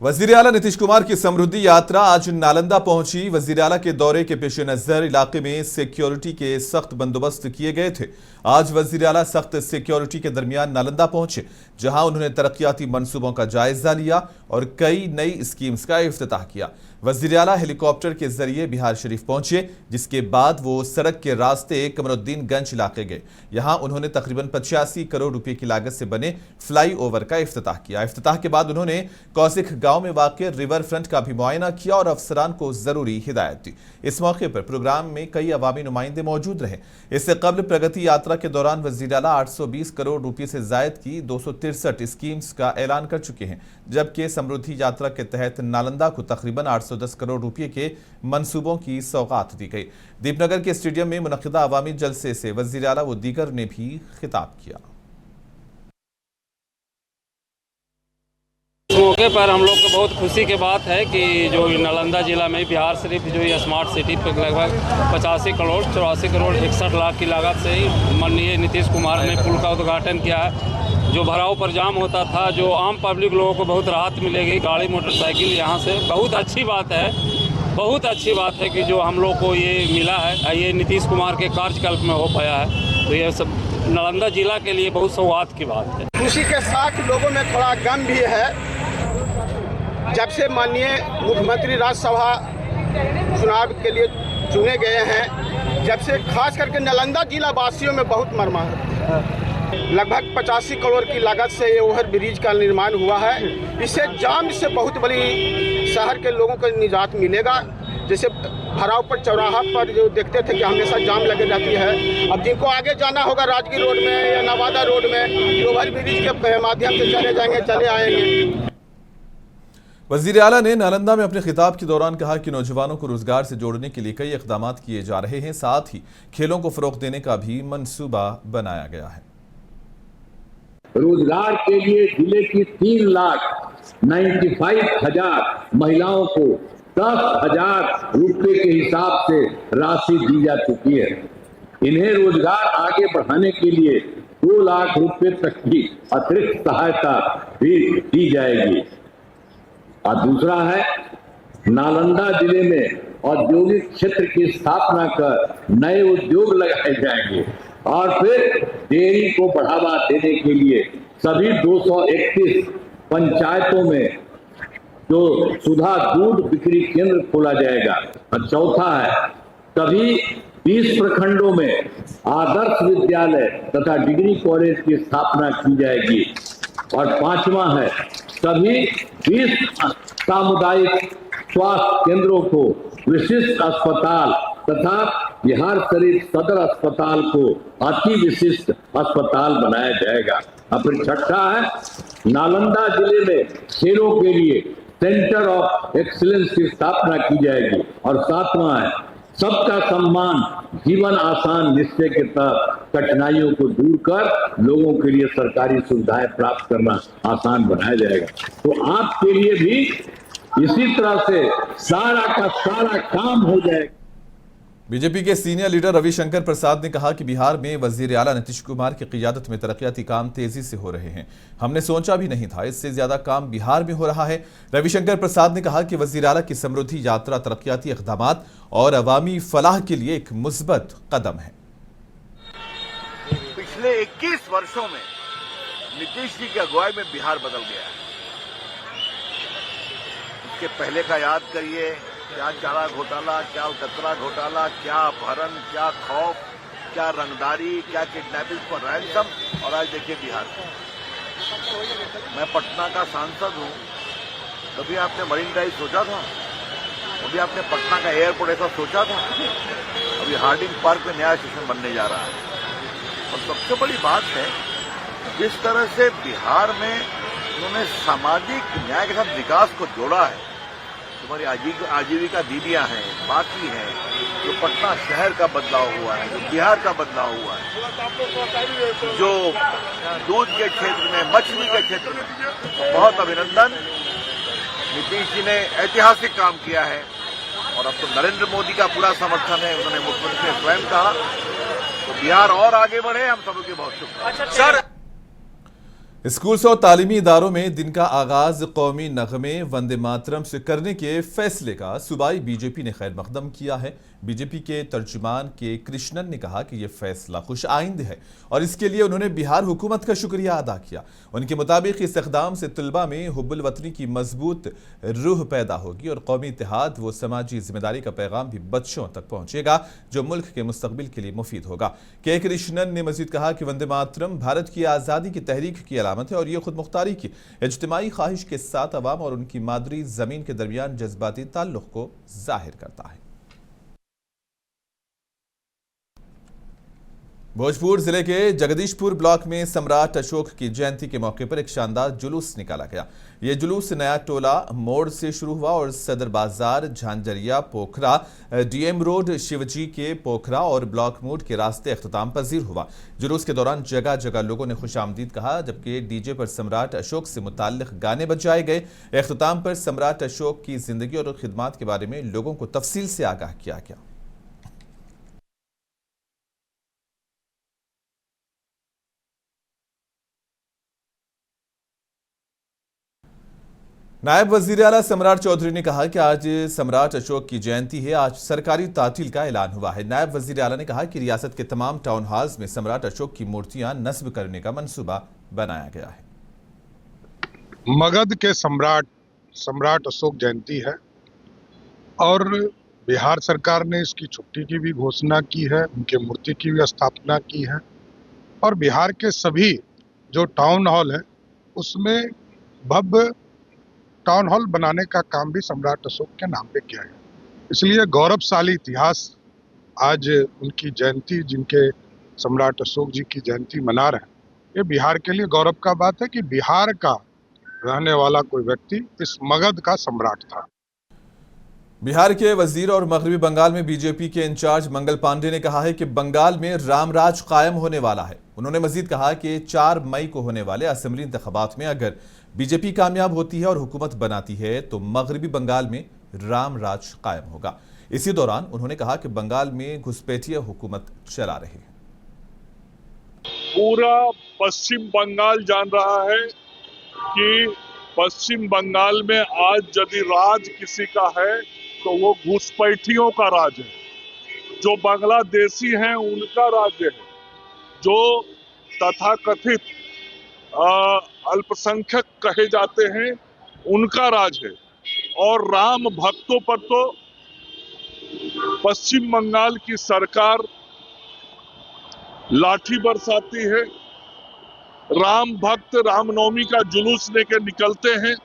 वजीर आला नीतीश कुमार की समृद्धि यात्रा आज नालंदा पहुंची। वजीर आला के दौरे के पेश नजर इलाके में सिक्योरिटी के सख्त बंदोबस्त किए गए थे। आज वजीर आला सख्त सिक्योरिटी के दरमियान नालंदा पहुंचे, जहां उन्होंने तरक्याती मंसूबों का जायजा लिया और कई नई स्कीम्स का इफ्तिताह किया। वजीर आला हेलीकॉप्टर के जरिए बिहार शरीफ पहुंचे, जिसके बाद वो सड़क के रास्ते कमरुद्दीनगंज इलाके गए। यहां उन्होंने तकरीबन 85 करोड़ रुपए की लागत से बने फ्लाईओवर का इफ्तिताह किया। इफ्तिताह के बाद उन्होंने कौसिक गांव में वाक़ रिवर फ्रंट का भी मुआयना किया और अफसरान को जरूरी हिदायत दी। इस मौके पर प्रोग्राम में कई अवामी नुमाइंदे मौजूद रहे। इससे कबल प्रगति यात्रा के दौरान वजीर आला 820 करोड़ रुपए से जायद की 263 स्कीम्स का ऐलान कर चुके हैं, जबकि समृद्धि यात्रा के तहत नालंदा को तकरीबन 810 करोड़ रुपए के मंसूबों की सौगात दी गई। दीपनगर के स्टेडियम में मुनक्किदा अवामी जलसे से वजीर आला व दीगर ने भी खिताब किया। इस मौके पर हम लोग को बहुत खुशी की बात है कि जो नालंदा जिला में बिहार शरीफ जो ये स्मार्ट सिटी पर लगभग 85 करोड़ 84 करोड़ 61 लाख की लागत से ही माननीय नीतीश कुमार ने पुल का उद्घाटन किया है। जो भराव पर जाम होता था, जो आम पब्लिक लोगों को बहुत राहत मिलेगी, गाड़ी मोटरसाइकिल यहाँ से बहुत अच्छी बात है। बहुत अच्छी बात है कि जो हम लोग को ये मिला है, ये नीतीश कुमार के कार्यकाल में हो पाया है, तो ये सब नालंदा जिला के लिए बहुत सौगात की बात है। खुशी के साथ लोगों में थोड़ा गम भी है। जब से माननीय मुख्यमंत्री राज्यसभा चुनाव के लिए चुने गए हैं, जब से खास करके नालंदा जिला वासियों में बहुत मर्माहत है। लगभग 85 करोड़ की लागत से ये ओवर ब्रिज का निर्माण हुआ है। इससे जाम से बहुत बड़ी शहर के लोगों को निजात मिलेगा। जैसे भराव पर चौराहा पर जो देखते थे कि हमेशा जाम लगे रहती है, अब जिनको आगे जाना होगा राजगीर रोड में या नवादा रोड में, ओवर ब्रिज के माध्यम से चले जाएंगे, चले आएंगे। वजीर आला ने नालंदा में अपने खिताब के दौरान कहा कि नौजवानों को रोजगार से जोड़ने के लिए कई इकदाम किए जा रहे हैं, साथ ही खेलों को फरोग देने का भी मंसूबा बनाया गया है। रोजगार के लिए जिले की 3,95,000 महिलाओं को 10,000 रुपए के हिसाब से राशि दी जा चुकी है। इन्हें रोजगार आगे बढ़ाने के लिए 2 लाख रुपए तक की अतिरिक्त सहायता भी दी जाएगी। और दूसरा है, नालंदा जिले में औद्योगिक क्षेत्र की स्थापना कर नए उद्योग लगाए जाएंगे और फिर डेयरी को बढ़ावा देने के लिए सभी 231 पंचायतों में जो सुधा दूध बिक्री केंद्र खोला जाएगा। और चौथा है, सभी 20 प्रखंडों में आदर्श विद्यालय तथा डिग्री कॉलेज की स्थापना की जाएगी। और पांचवा है, सभी 20 सामुदायिक स्वास्थ्य केंद्रों को विशिष्ट अस्पताल तथा बिहार शरीफ सदर अस्पताल को अति विशिष्ट अस्पताल बनाया जाएगा। और फिर छठा है, नालंदा जिले में खेलों के लिए सेंटर ऑफ एक्सीलेंस की स्थापना की जाएगी। और सातवां है, सबका सम्मान जीवन आसान निश्चय के तहत कठिनाइयों को दूर कर लोगों के लिए सरकारी सुविधाएं प्राप्त करना आसान बनाया जाएगा। तो आपके लिए भी इसी तरह से सारा का सारा काम हो जाएगा। बीजेपी के सीनियर लीडर रविशंकर प्रसाद ने कहा कि बिहार में वजीर आला नीतीश कुमार की क़ियादत में तरक्याती काम तेजी से हो रहे हैं। हमने सोचा भी नहीं था इससे ज्यादा काम बिहार में हो रहा है। रविशंकर प्रसाद ने कहा कि वजीर आला की समृद्धि यात्रा तरक्याती इक़दामात और अवामी फलाह के लिए एक मुस्बत कदम है। पिछले 21 वर्षों में नीतीश जी की अगुवाई में बिहार बदल गया है। उसके पहले का याद करिए, क्या चारा घोटाला, क्या कचरा घोटाला, क्या अपहरण, क्या खौफ, क्या रंगदारी, क्या किडनैपिंग पर रैंसम, और आज देखिए बिहार। मैं पटना का सांसद हूं, कभी आपने मरीन ड्राइव सोचा था? कभी आपने पटना का एयरपोर्ट ऐसा सोचा था? अभी हार्डिंग पार्क में नया स्टेशन बनने जा रहा है। और सबसे बड़ी बात है, जिस तरह से बिहार में उन्होंने सामाजिक न्याय के साथ विकास को जोड़ा है। हमारी आजीविका दीदियां हैं, बाकी हैं, जो पटना शहर का बदलाव हुआ है, जो बिहार का बदलाव हुआ है, जो दूध के क्षेत्र में, मछली के क्षेत्र में, तो बहुत अभिनंदन। नीतीश जी ने ऐतिहासिक काम किया है और अब तो नरेंद्र मोदी का पूरा समर्थन है। उन्होंने मुख्यमंत्री ने स्वयं कहा, तो बिहार और आगे बढ़े, हम सबके बहुत शुभकामनाएं। स्कूल और तालीमी इदारों में दिन का आगाज कौमी नगमे वंदे मातरम से करने के फैसले का सूबाई बीजेपी ने खैर मकदम किया है। बीजेपी के तर्जुमान के कृष्णन ने कहा कि यह फैसला खुश आइंद है और इसके लिए उन्होंने बिहार हुकूमत का शुक्रिया अदा किया। उनके मुताबिक इस इक़दाम से तलबा में हुब्बुल वतनी की मजबूत रूह पैदा होगी और कौमी इत्तेहाद व समाजी जिम्मेदारी का पैगाम भी बच्चों तक पहुंचेगा, जो मुल्क के मुस्तकबिल के लिए मुफीद होगा। के कृष्णन ने मजीद कहा कि वंदे मातरम भारत की आज़ादी की तहरीक की अलामत है और ये खुद मुख्तारी की इज्तिमाई ख्वाहिश के साथ अवाम और उनकी मादरी ज़मीन के दरमियान जज्बाती ताल्लुक़ को जाहिर करता है। भोजपुर जिले के जगदीशपुर ब्लॉक में सम्राट अशोक की जयंती के मौके पर एक शानदार जुलूस निकाला गया। ये जुलूस नया टोला मोड़ से शुरू हुआ और सदर बाजार, झांझरिया, पोखरा, डीएम रोड, शिवजी के पोखरा और ब्लॉक मोड़ के रास्ते अख्ताम पजीर हुआ। जुलूस के दौरान जगह जगह लोगों ने खुशामदीद कहा, जबकि डीजे पर सम्राट अशोक से मुताल्लिक गाने बजाए गए। अख्ताम पर सम्राट अशोक की जिंदगी और खिदमात के बारे में लोगों को तफसील से आगाह किया गया। नायब वजीर आला सम्राट चौधरी ने कहा कि आज सम्राट अशोक की जयंती है। आज सरकारी तातील का ऐलान हुआ है। नायब वजीर आला ने कहा कि रियासत के तमाम टाउन हॉल्स में सम्राट अशोक की मूर्तियां नस्ब करने का मंसूबा बनाया गया है। मगध के सम्राट अशोक जयंती है और बिहार सरकार ने इसकी छुट्टी की भी घोषणा की है, उनके मूर्ति की भी स्थापना की है और बिहार के सभी जो टाउन हॉल है उसमें भव्य टाउन हॉल बनाने का काम भी सम्राट अशोक के नाम पे किया गया। इसलिए गौरवशाली इतिहास आज उनकी जयंती, जिनके सम्राट अशोक जी की जयंती मना रहे हैं, ये बिहार के लिए गौरव का बात है कि बिहार का रहने वाला कोई व्यक्ति इस मगध का सम्राट था। बिहार के वजीर और मगरबी बंगाल में बीजेपी के इंचार्ज मंगल पांडे ने कहा है कि बंगाल में रामराज कायम होने वाला है। उन्होंने मजीद कहा कि 4 मई को होने वाले असेंबली इंतखाबात में अगर बीजेपी कामयाब होती है और हुकूमत बनाती है तो मगरबी बंगाल में रामराज कायम होगा। इसी दौरान उन्होंने कहा कि बंगाल में घुसपैठिया हुकूमत चला रही है। पूरा पश्चिम बंगाल जान रहा है कि पश्चिम बंगाल में आज यदि राज किसी का है तो वो घुसपैठियों का राज है। जो बांग्लादेशी हैं उनका राज्य है, जो तथाकथित अल्पसंख्यक कहे जाते हैं उनका राज है। और राम भक्तों पर तो पश्चिम बंगाल की सरकार लाठी बरसाती है। राम भक्त रामनवमी का जुलूस लेकर निकलते हैं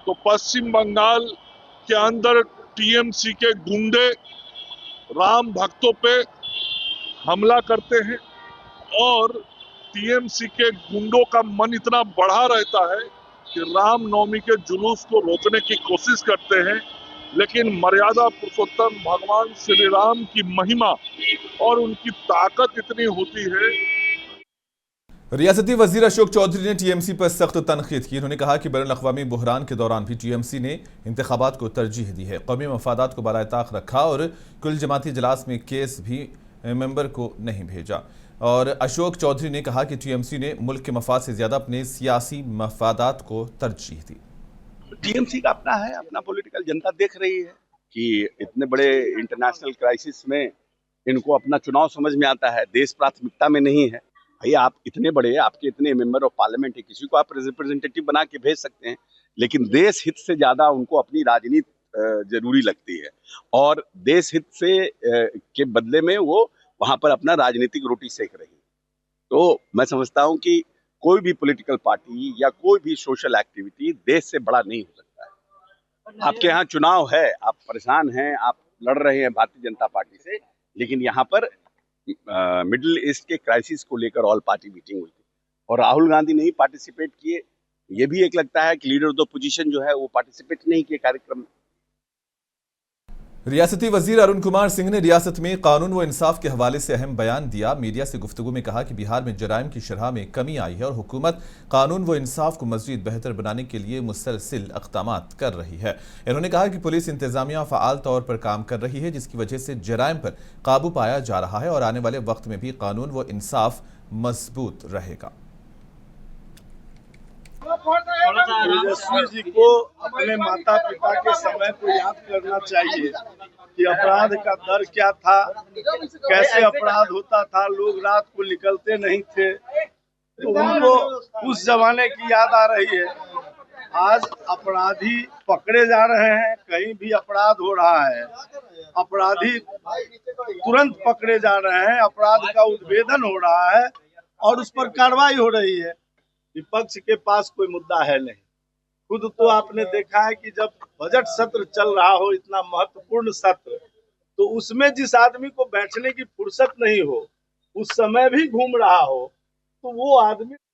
तो पश्चिम बंगाल के अंदर टीएमसी के गुंडे राम भक्तों पे हमला करते हैं और टीएमसी के गुंडों का मन इतना बढ़ा रहता है कि रामनवमी के जुलूस को रोकने की कोशिश करते हैं, लेकिन मर्यादा पुरुषोत्तम भगवान श्री राम की महिमा और उनकी ताकत इतनी होती है। रियासती वजीर अशोक चौधरी ने टीएमसी पर सख्त तनकीद की। उन्होंने कहा कि बैनुल-अक़वामी बुहरान के दौरान भी टीएमसी ने इंतखाबात को तरजीह दी है, कौमी मफादात को बराए ताक रखा और कुल जमाती इजलास में केस भी मेंबर को नहीं भेजा। और अशोक चौधरी ने कहा कि टीएमसी ने मुल्क के मफाद से ज्यादा अपने सियासी मफादात को तरजीह दी। टीएमसी का अपना है, अपना पॉलिटिकल, जनता देख रही है कि इतने बड़े इंटरनेशनल क्राइसिस में इनको अपना चुनाव समझ में आता है, देश प्राथमिकता में नहीं है। भाई आप इतने बड़े, आपके इतने मेंबर ऑफ पार्लियामेंट है, किसी को आप रिप्रेजेंटेटिव बना के भेज सकते हैं, लेकिन देश हित से ज्यादा उनको अपनी राजनीति जरूरी लगती है और देश हित से के बदले में वो वहां पर अपना राजनीतिक रोटी सेक रही है। तो मैं समझता हूं कि कोई भी पॉलिटिकल पार्टी या कोई भी सोशल एक्टिविटी देश से बड़ा नहीं हो सकता है। आपके यहाँ चुनाव है, आप परेशान हैं, आप लड़ रहे हैं भारतीय जनता पार्टी से, लेकिन यहाँ पर मिडिल ईस्ट के क्राइसिस को लेकर ऑल पार्टी मीटिंग हुई थी और राहुल गांधी नहीं पार्टिसिपेट किए। ये भी एक लगता है कि लीडर ऑफ द पोजीशन जो है वो पार्टिसिपेट नहीं किए कार्यक्रम में। रियासती वजीर अरुण कुमार सिंह ने रियासत में कानून व इंसाफ के हवाले से अहम बयान दिया। मीडिया से गुफ्तगू में कहा कि बिहार में जराइम की शरह में कमी आई है और हुकूमत कानून व इंसाफ को मजीद बेहतर बनाने के लिए मुसलसिल इक़दामात कर रही है। इन्होंने कहा कि पुलिस इंतजामिया फ़आल तौर पर काम कर रही है, जिसकी वजह से जराइम पर काबू पाया जा रहा है और आने वाले वक्त में भी कानून व इंसाफ मजबूत रहेगा। तेजस्वी जी को अपने माता पिता के समय को याद करना चाहिए कि अपराध का दर क्या था, कैसे अपराध होता था, लोग रात को निकलते नहीं थे, तो उनको उस जमाने की याद आ रही है। आज अपराधी पकड़े जा रहे हैं, कहीं भी अपराध हो रहा है, अपराधी तुरंत पकड़े जा रहे हैं, अपराध का उद्भेदन हो रहा है और उस पर कार्रवाई हो रही है। विपक्ष के पास कोई मुद्दा है नहीं। खुद तो आपने देखा है कि जब बजट सत्र चल रहा हो, इतना महत्वपूर्ण सत्र, तो उसमें जिस आदमी को बैठने की फुर्सत नहीं हो, उस समय भी घूम रहा हो, तो वो आदमी